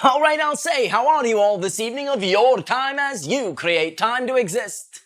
All right, I'll say, how are you all this evening of your time as you create time to exist?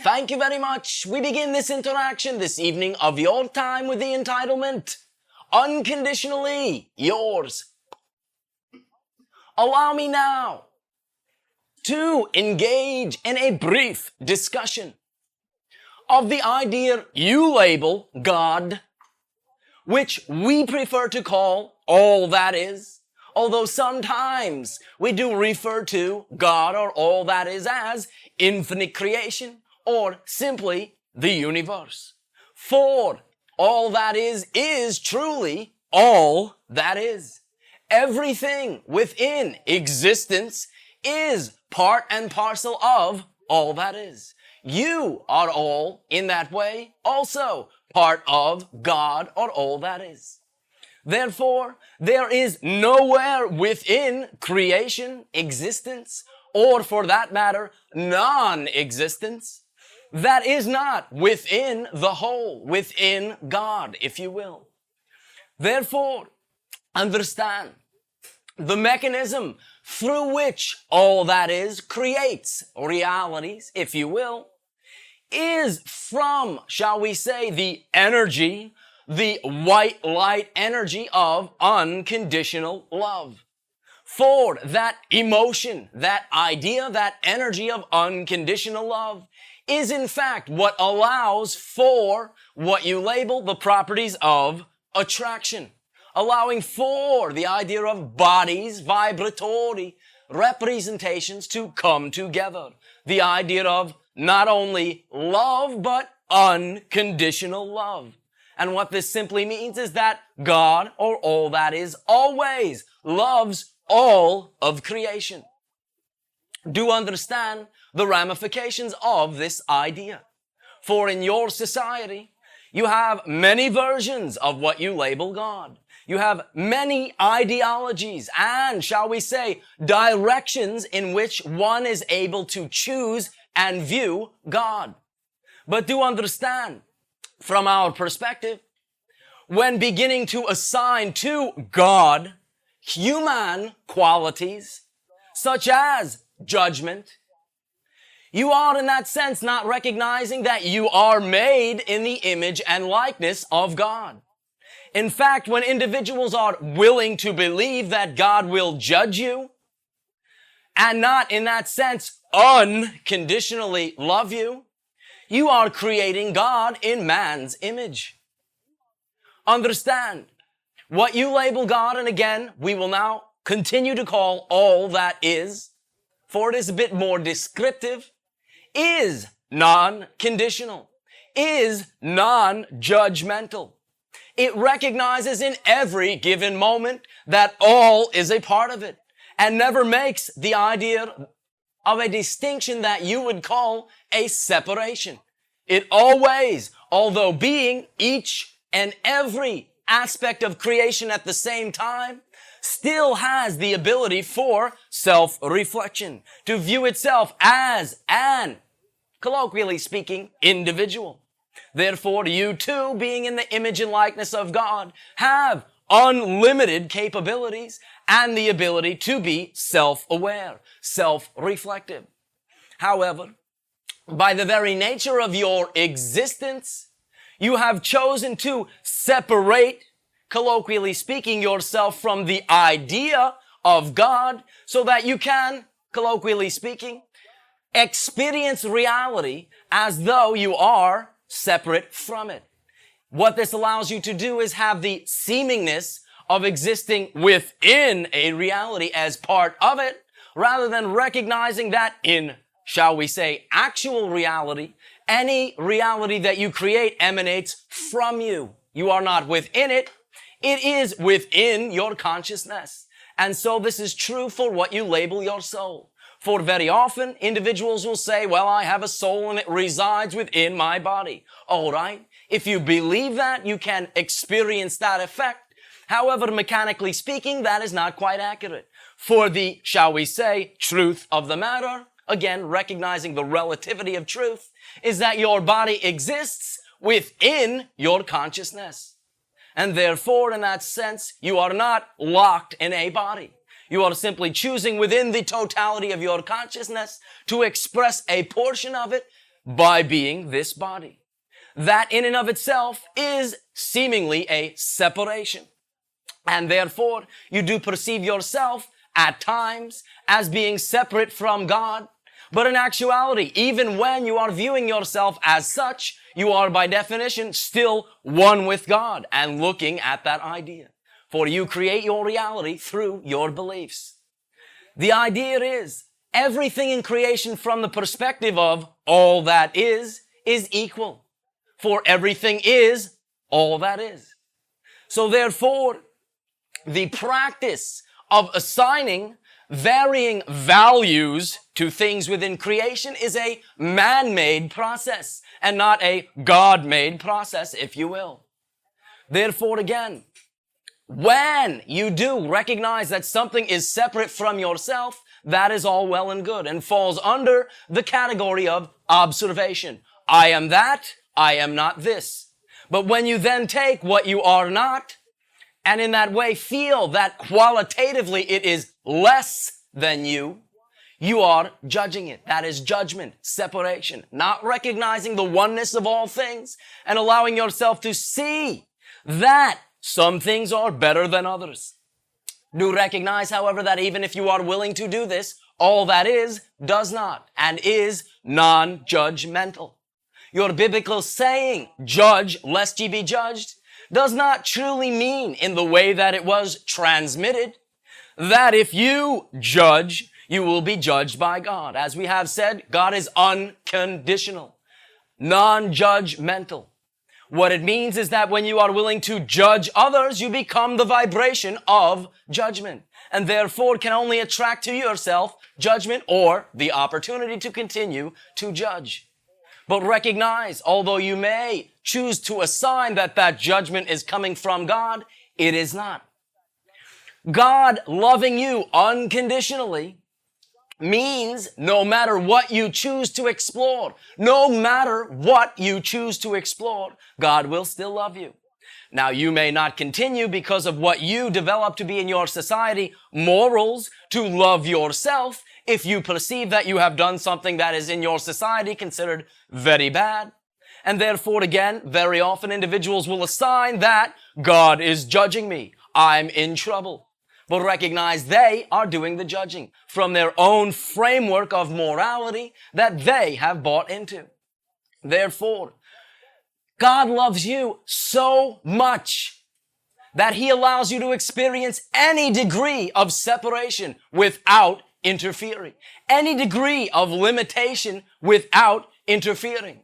Thank you very much. We begin this interaction this evening of your time with the entitlement, unconditionally yours. Allow me now to engage in a brief discussion of the idea you label God, which we prefer to call all that is, although sometimes we do refer to God or all that is as infinite creation or simply the universe. For all that is truly all that is. Everything within existence is part and parcel of all that is. You are all, in that way, also part of God or all that is. Therefore, there is nowhere within creation, existence, or for that matter, non-existence, that is not within the whole, within God, if you will. Therefore, understand the mechanism through which all that is creates realities, if you will, is from, shall we say, the energy, the white light energy of unconditional love. For that emotion, that idea, that energy of unconditional love is in fact what allows for what you label the properties of attraction, allowing for the idea of bodies, vibratory representations to come together. The idea of not only love, but unconditional love. And what this simply means is that God, or all that is, always loves all of creation. Do understand the ramifications of this idea. For in your society, you have many versions of what you label God. You have many ideologies and, shall we say, directions in which one is able to choose and view God. But do understand, from our perspective, when beginning to assign to God human qualities, such as judgment, you are in that sense not recognizing that you are made in the image and likeness of God. In fact, when individuals are willing to believe that God will judge you and not in that sense unconditionally love you, you are creating God in man's image. Understand, what you label God, and again, we will now continue to call all that is, for it is a bit more descriptive, is non-conditional, is non-judgmental. It recognizes in every given moment that all is a part of it and never makes the idea of a distinction that you would call a separation. It always, although being each and every aspect of creation at the same time, still has the ability for self-reflection, to view itself as an, colloquially speaking, individual. Therefore, you too, being in the image and likeness of God, have unlimited capabilities and the ability to be self-aware, self-reflective. However, by the very nature of your existence, you have chosen to separate, colloquially speaking, yourself from the idea of God so that you can, colloquially speaking, experience reality as though you are separate from it. What this allows you to do is have the seemingness of existing within a reality as part of it, rather than recognizing that in, shall we say, actual reality, any reality that you create emanates from you. You are not within it. It is within your consciousness. And so this is true for what you label your soul. For very often, individuals will say, well, I have a soul and it resides within my body. All right. If you believe that, you can experience that effect. However, mechanically speaking, that is not quite accurate. For the, shall we say, truth of the matter, again, recognizing the relativity of truth, is that your body exists within your consciousness. And therefore, in that sense, you are not locked in a body. You are simply choosing within the totality of your consciousness to express a portion of it by being this body. That in and of itself is seemingly a separation. And therefore, you do perceive yourself at times as being separate from God. But in actuality, even when you are viewing yourself as such, you are by definition still one with God and looking at that idea. For you create your reality through your beliefs. The idea is everything in creation from the perspective of all that is equal. For everything is all that is. So therefore, the practice of assigning varying values to things within creation is a man-made process and not a God-made process, if you will. Therefore, again, when you do recognize that something is separate from yourself, that is all well and good and falls under the category of observation. I am that, I am not this. But when you then take what you are not, and in that way feel that qualitatively it is less than you, you are judging it. That is judgment, separation, not recognizing the oneness of all things and allowing yourself to see that some things are better than others. Do recognize, however, that even if you are willing to do this, all that is does not and is non-judgmental. Your biblical saying, judge lest ye be judged, does not truly mean in the way that it was transmitted, that if you judge, you will be judged by God. As we have said, God is unconditional, non-judgmental. What it means is that when you are willing to judge others, you become the vibration of judgment, and therefore can only attract to yourself judgment or the opportunity to continue to judge. But recognize, although you may choose to assign that that judgment is coming from God, it is not. God loving you unconditionally means no matter what you choose to explore, no matter what you choose to explore, God will still love you. Now, you may not continue because of what you develop to be in your society, morals, to love yourself, if you perceive that you have done something that is in your society considered very bad. And therefore, again, very often individuals will assign that God is judging me. I'm in trouble. But recognize they are doing the judging from their own framework of morality that they have bought into. Therefore, God loves you so much that He allows you to experience any degree of separation without interfering, any degree of limitation without interfering.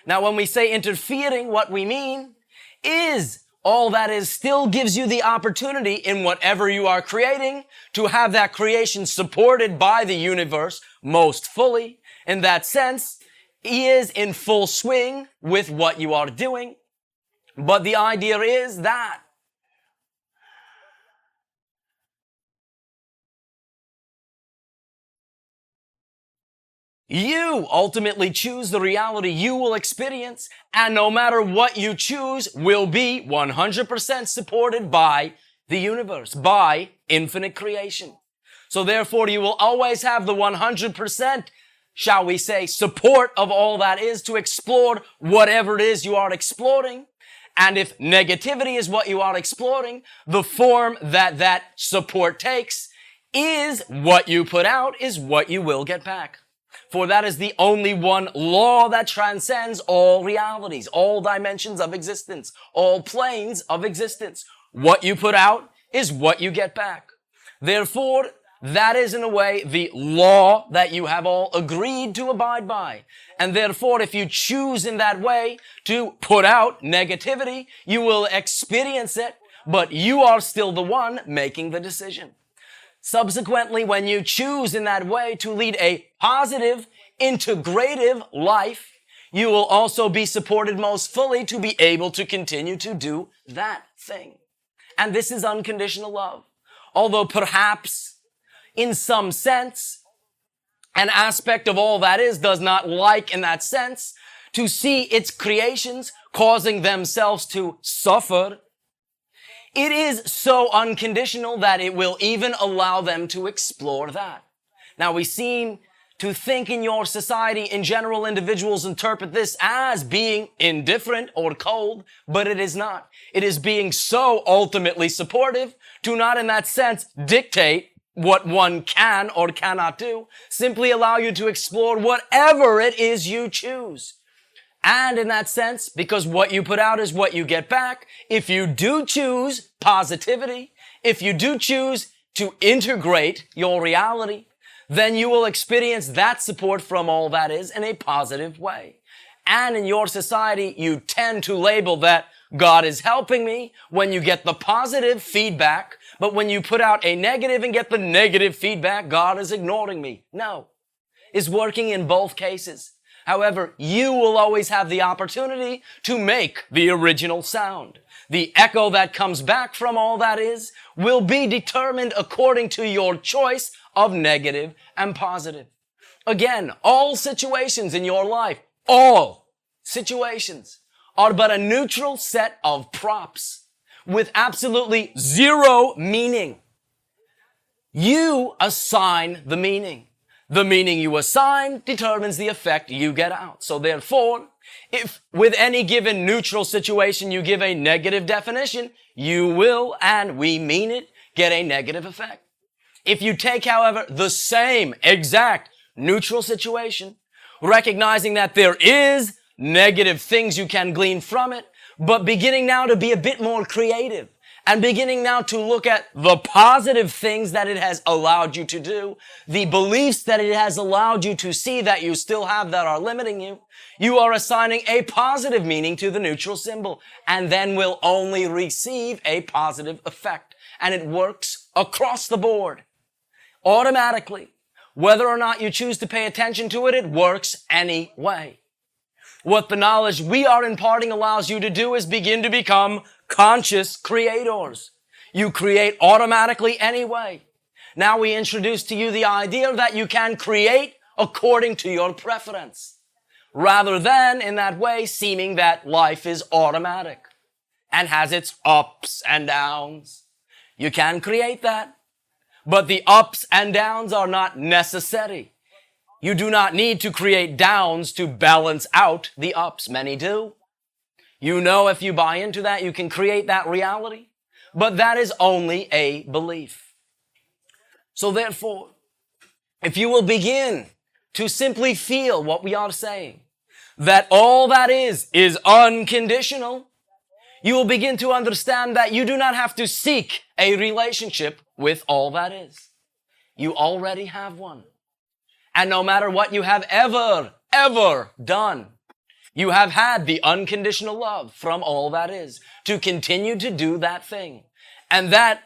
Now, when we say interfering, what we mean is all that is still gives you the opportunity in whatever you are creating to have that creation supported by the universe most fully. In that sense, He is in full swing with what you are doing. But the idea is that you ultimately choose the reality you will experience, and no matter what you choose will be 100% supported by the universe, by infinite creation. So therefore, you will always have the 100%, shall we say, support of all that is to explore whatever it is you are exploring. And if negativity is what you are exploring, the form that that support takes is what you put out is what you will get back. For that is the only one law that transcends all realities, all dimensions of existence, all planes of existence. What you put out is what you get back. Therefore, that is in a way the law that you have all agreed to abide by. And therefore, if you choose in that way to put out negativity, you will experience it, but you are still the one making the decision. Subsequently, when you choose in that way to lead a positive, integrative life, you will also be supported most fully to be able to continue to do that thing. And this is unconditional love. Although perhaps, in some sense, an aspect of all that is does not like in that sense to see its creations causing themselves to suffer It is so unconditional that it will even allow them to explore that. Now, we seem to think in your society, in general, individuals interpret this as being indifferent or cold, but it is not. It is being so ultimately supportive to not in that sense dictate what one can or cannot do, simply allow you to explore whatever it is you choose. And in that sense, because what you put out is what you get back, if you do choose positivity, if you do choose to integrate your reality, then you will experience that support from all that is in a positive way. And in your society, you tend to label that God is helping me when you get the positive feedback, but when you put out a negative and get the negative feedback, God is ignoring me. No, it's working in both cases. However, you will always have the opportunity to make the original sound. The echo that comes back from all that is will be determined according to your choice of negative and positive. Again, all situations in your life, all situations are but a neutral set of props with absolutely zero meaning. You assign the meaning. The meaning you assign determines the effect you get out. So therefore, if with any given neutral situation you give a negative definition, you will, and we mean it, get a negative effect. If you take, however, the same exact neutral situation, recognizing that there is negative things you can glean from it, but beginning now to be a bit more creative and beginning now to look at the positive things that it has allowed you to do, the beliefs that it has allowed you to see that you still have that are limiting you, you are assigning a positive meaning to the neutral symbol and then will only receive a positive effect. And it works across the board. Automatically. Whether or not you choose to pay attention to it, it works anyway. What the knowledge we are imparting allows you to do is begin to become conscious creators. You create automatically anyway. Now we introduce to you the idea that you can create according to your preference, rather than in that way seeming that life is automatic and has its ups and downs. You can create that. But the ups and downs are not necessary. You do not need to create downs to balance out the ups. Many do. You know, if you buy into that, you can create that reality. But that is only a belief. So therefore, if you will begin to simply feel what we are saying, that all that is unconditional, you will begin to understand that you do not have to seek a relationship with all that is. You already have one. And no matter what you have ever done, you have had the unconditional love from all that is to continue to do that thing. And that,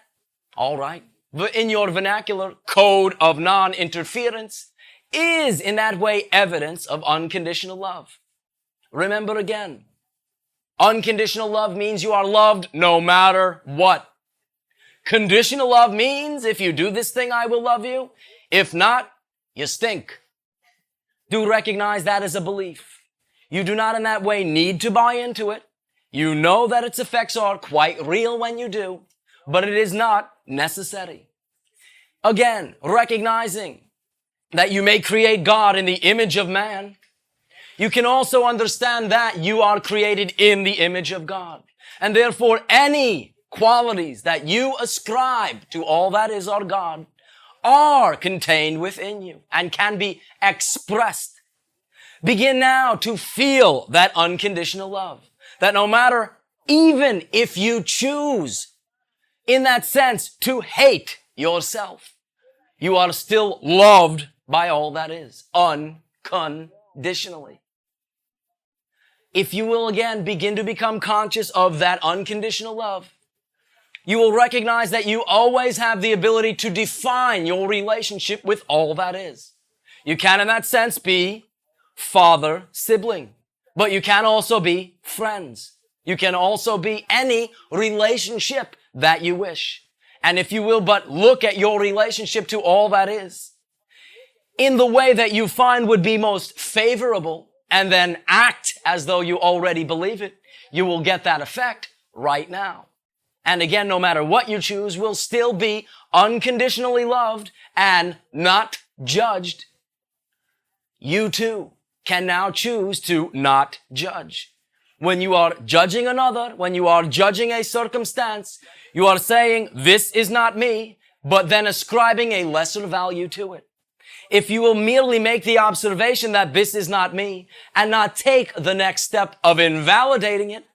all right, in your vernacular code of non-interference is in that way evidence of unconditional love. Remember again, unconditional love means you are loved no matter what. Conditional love means if you do this thing, I will love you. If not, you stink. Do recognize that as a belief. You do not in that way need to buy into it. You know that its effects are quite real when you do, but it is not necessary. Again, recognizing that you may create God in the image of man, you can also understand that you are created in the image of God. And therefore, any qualities that you ascribe to all that is our God are contained within you and can be expressed. Begin now to feel that unconditional love. That no matter, even if you choose, in that sense, to hate yourself, you are still loved by all that is, unconditionally. If you will again begin to become conscious of that unconditional love, you will recognize that you always have the ability to define your relationship with all that is. You can, in that sense, be father-sibling, but you can also be friends. You can also be any relationship that you wish. And if you will but look at your relationship to all that is in the way that you find would be most favorable and then act as though you already believe it, you will get that effect right now. And again, no matter what you choose, will still be unconditionally loved and not judged. You too can now choose to not judge. When you are judging another, when you are judging a circumstance, you are saying, this is not me, but then ascribing a lesser value to it. If you will merely make the observation that this is not me and not take the next step of invalidating it,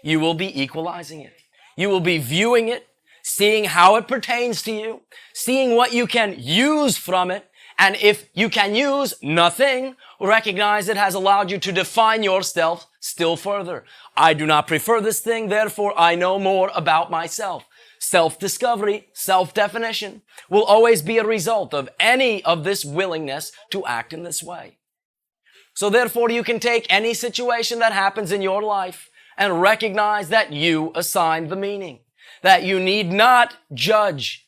you will be equalizing it. You will be viewing it, seeing how it pertains to you, seeing what you can use from it, and if you can use nothing, recognize it has allowed you to define yourself still further. I do not prefer this thing, therefore I know more about myself. Self-discovery, self-definition will always be a result of any of this willingness to act in this way. So therefore you can take any situation that happens in your life and recognize that you assigned the meaning, that you need not judge.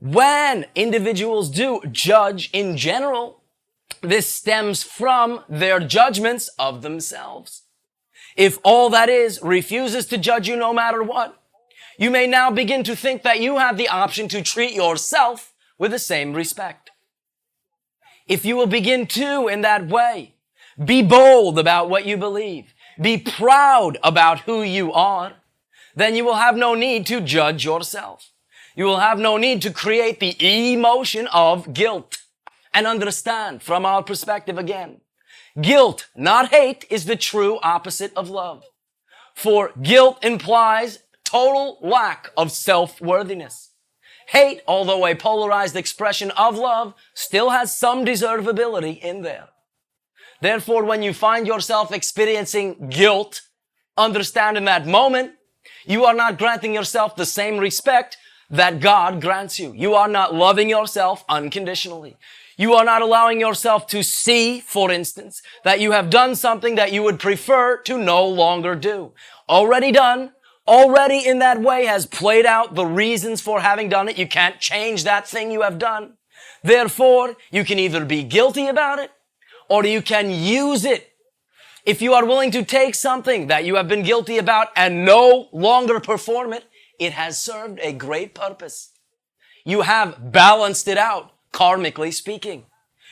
When individuals do judge in general, this stems from their judgments of themselves. If all that is refuses to judge you no matter what, you may now begin to think that you have the option to treat yourself with the same respect. If you will begin to, in that way, be bold about what you believe, be proud about who you are, then you will have no need to judge yourself. You will have no need to create the emotion of guilt. And understand from our perspective again, guilt, not hate, is the true opposite of love. For guilt implies total lack of self-worthiness. Hate, although a polarized expression of love, still has some deservability in there. Therefore, when you find yourself experiencing guilt, understand in that moment, you are not granting yourself the same respect that God grants you. You are not loving yourself unconditionally. You are not allowing yourself to see, for instance, that you have done something that you would prefer to no longer do. Already done, already in that way has played out the reasons for having done it. You can't change that thing you have done. Therefore, you can either be guilty about it or you can use it. If you are willing to take something that you have been guilty about and no longer perform it, it has served a great purpose. You have balanced it out, karmically speaking.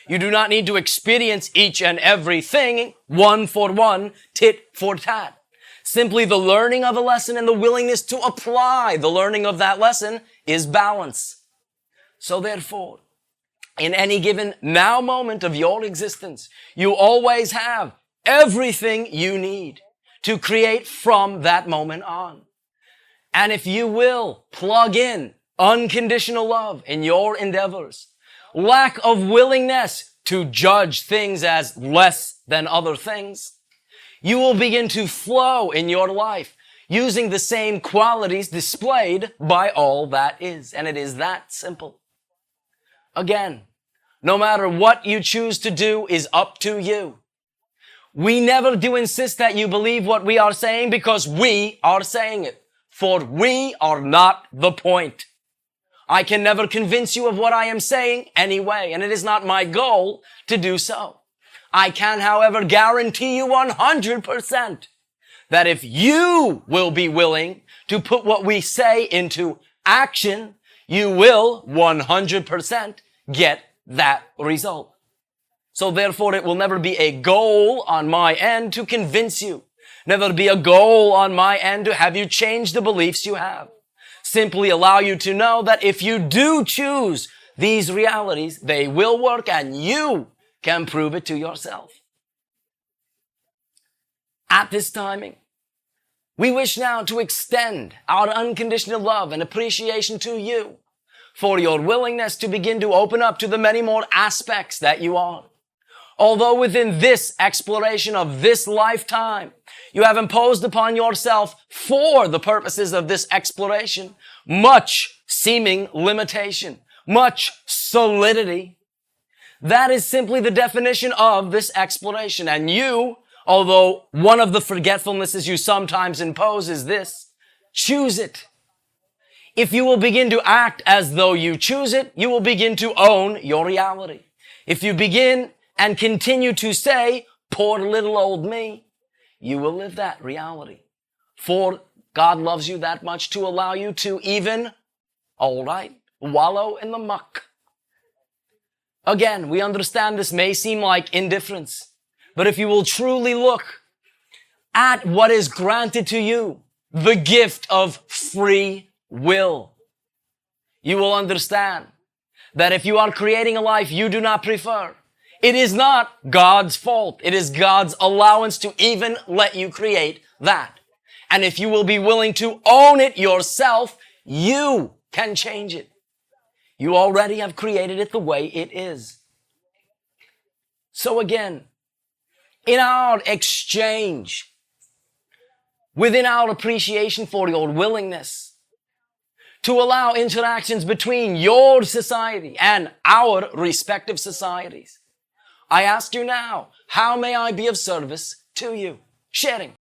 You do not need to experience each and everything one for one, tit for tat. Simply the learning of a lesson and the willingness to apply the learning of that lesson is balance. So therefore, in any given now moment of your existence, you always have everything you need to create from that moment on. And if you will plug in unconditional love in your endeavors, lack of willingness to judge things as less than other things, you will begin to flow in your life using the same qualities displayed by all that is. And it is that simple. Again, no matter what you choose to do is up to you. We never do insist that you believe what we are saying because we are saying it. For we are not the point. I can never convince you of what I am saying anyway, and it is not my goal to do so. I can, however, guarantee you 100% that if you will be willing to put what we say into action, you will 100% get that result. So therefore, it will never be a goal on my end to convince you. Never be a goal on my end to have you change the beliefs you have. Simply allow you to know that if you do choose these realities, they will work and you can prove it to yourself. At this timing, we wish now to extend our unconditional love and appreciation to you for your willingness to begin to open up to the many more aspects that you are. Although within this exploration of this lifetime, you have imposed upon yourself for the purposes of this exploration, much seeming limitation, much solidity. That is simply the definition of this exploration. And you, although one of the forgetfulnesses you sometimes impose is this, choose it. If you will begin to act as though you choose it, you will begin to own your reality. If you begin and continue to say, poor little old me, you will live that reality. For God loves you that much to allow you to even, all right, wallow in the muck. Again, we understand this may seem like indifference, but if you will truly look at what is granted to you, the gift of free will, you will understand that if you are creating a life you do not prefer, it is not God's fault. It is God's allowance to even let you create that. And if you will be willing to own it yourself, you can change it. You already have created it the way it is. So again, in our exchange, within our appreciation for your willingness to allow interactions between your society and our respective societies, I ask you now, how may I be of service to you? Sharing.